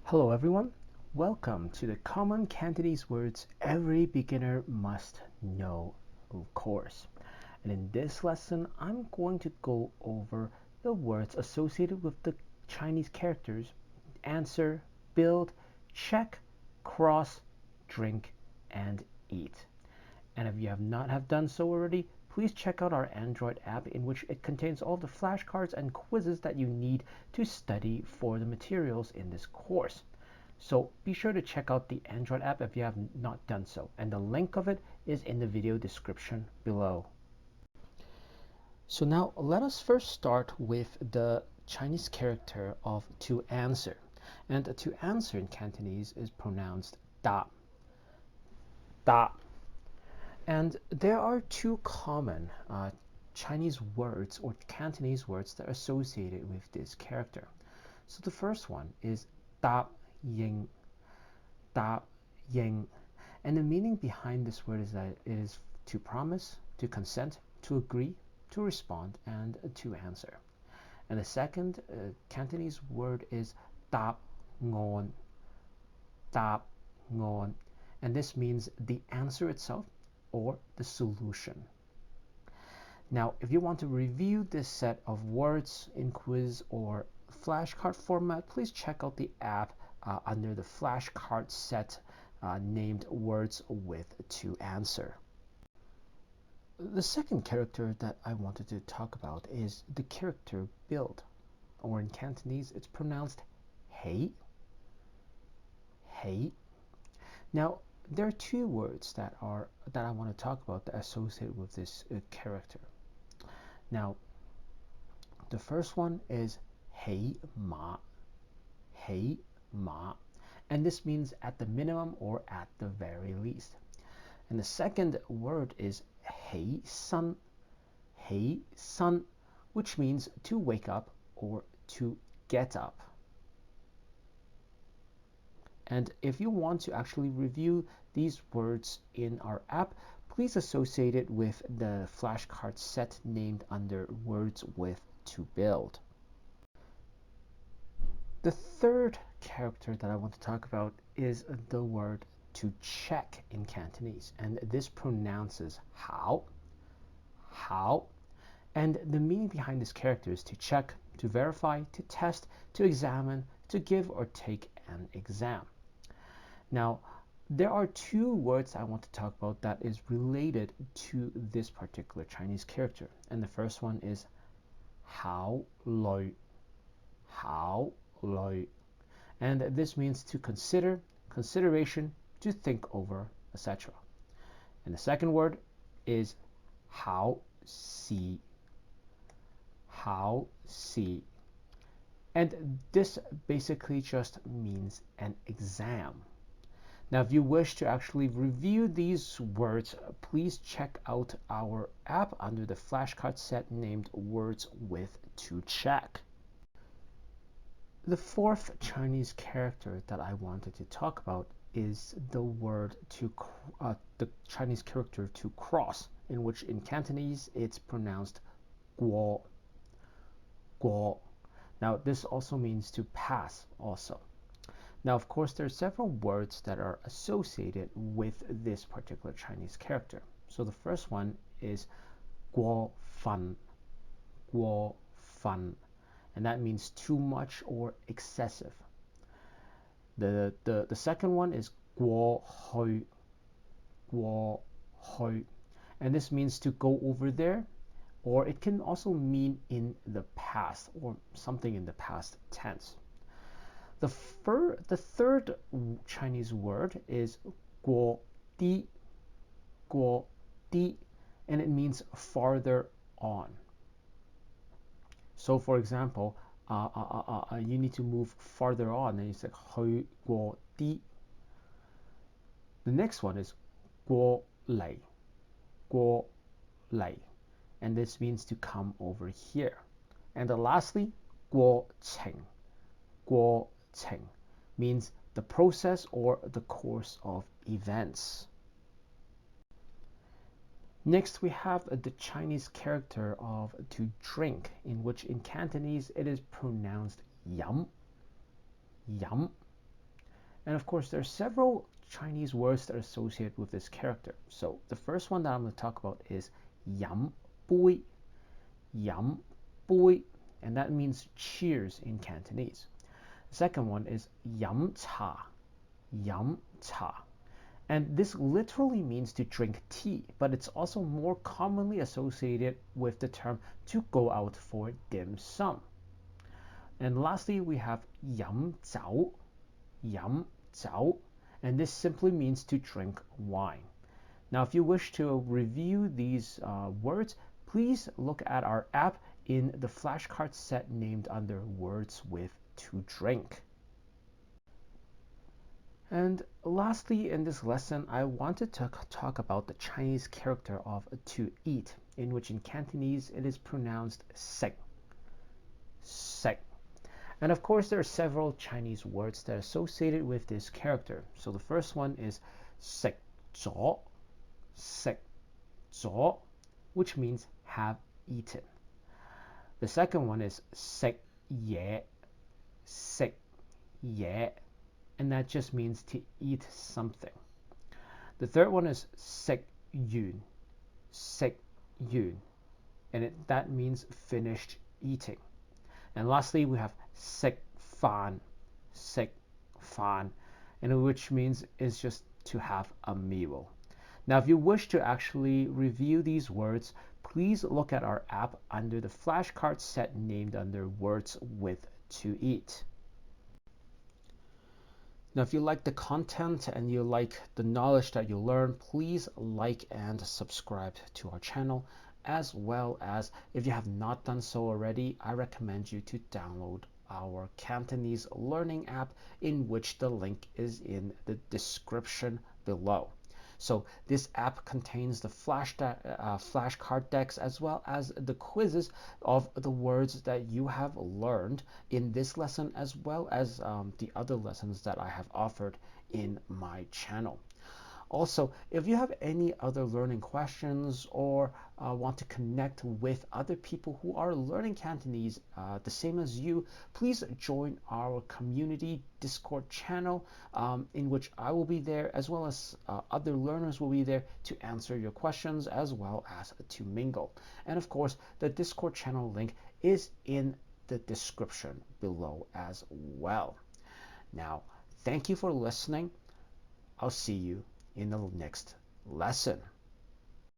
Hello everyone, welcome to the common Cantonese words every beginner must know course. And in this lesson, I'm going to go over the words associated with the Chinese characters answer, build, check, cross, drink, and eat. And if you have not have done so already, please check out our Android app in which it contains all the flashcards and quizzes that you need to study for the materials in this course. So be sure to check out the Android app if you have not done so, and the link of it is in the video description below. So now let us first start with the Chinese character of to answer. And to answer in Cantonese is pronounced da. Da. And there are two common Chinese words or Cantonese words that are associated with this character. So the first one is da ying, da ying. And the meaning behind this word is that it is to promise, to consent, to agree, to respond, and to answer. And the second Cantonese word is da ngon, da ngon. And this means the answer itself or the solution. Now, if you want to review this set of words in quiz or flashcard format, please check out the app under the flashcard set named Words with to Answer. The second character that I wanted to talk about is the character build, or in Cantonese it's pronounced hei, hei. Now, there are two words that I want to talk about that are associated with this character. Now, the first one is hei ma, hei ma, and this means at the minimum or at the very least. And the second word is hei sun, which means to wake up or to get up. And if you want to actually review these words in our app, please associate it with the flashcard set named under Words with to Build. The third character that I want to talk about is the word to check in Cantonese, and this pronounces how. And the meaning behind this character is to check, to verify, to test, to examine, to give or take an exam. Now, there are two words I want to talk about that is related to this particular Chinese character. And the first one is how lui. And this means to consider, consideration, to think over, etc. And the second word is how si. And this basically just means an exam. Now, if you wish to actually review these words, please check out our app under the flashcard set named Words with to Check. The fourth Chinese character that I wanted to talk about is the word to the Chinese character to cross, in which in Cantonese it's pronounced guo. Now, this also means to pass also. Now, of course, there are several words that are associated with this particular Chinese character. So the first one is guo fan, and that means too much or excessive. The second one is guo hui, and this means to go over there, or it can also mean in the past or something in the past tense. The third Chinese word is guo di, and it means farther on. So, for example, you need to move farther on, and you say hui guo di. The next one is guo lei, and this means to come over here. And lastly, guo qing, means the process or the course of events. Next, we have the Chinese character of to drink, in which in Cantonese it is pronounced yum. And of course, there are several Chinese words that are associated with this character. So the first one that I'm going to talk about is yam bui, yam bui, and that means cheers in Cantonese. The second one is yam cha, yam cha. And this literally means to drink tea, but it's also more commonly associated with the term to go out for dim sum. And lastly, we have yam zhao, yam zhao, and this simply means to drink wine. Now, if you wish to review these words, please look at our app in the flashcard set named under Words with to Drink. And lastly, in this lesson, I wanted to talk about the Chinese character of to eat, in which in Cantonese it is pronounced sek, sek. And of course, there are several Chinese words that are associated with this character. So the first one is sek zhao, sek zhao, which means have eaten. The second one is sek ye, and that just means to eat something. The third one is sek yun, and that means finished eating. And lastly, we have sek fan, and which means is just to have a meal. Now, if you wish to actually review these words, please look at our app under the flashcard set named under Words with to Eat. Now, if you like the content and you like the knowledge that you learn, please like and subscribe to our channel, as well as if you have not done so already, I recommend you to download our Cantonese learning app, in which the link is in the description below. So this app contains the flashcard decks as well as the quizzes of the words that you have learned in this lesson, as well as the other lessons that I have offered in my channel. Also, if you have any other learning questions or want to connect with other people who are learning Cantonese the same as you, please join our community Discord channel, in which I will be there, as well as other learners will be there to answer your questions as well as to mingle. And of course, the Discord channel link is in the description below as well. Now, thank you for listening. I'll see you in the next lesson.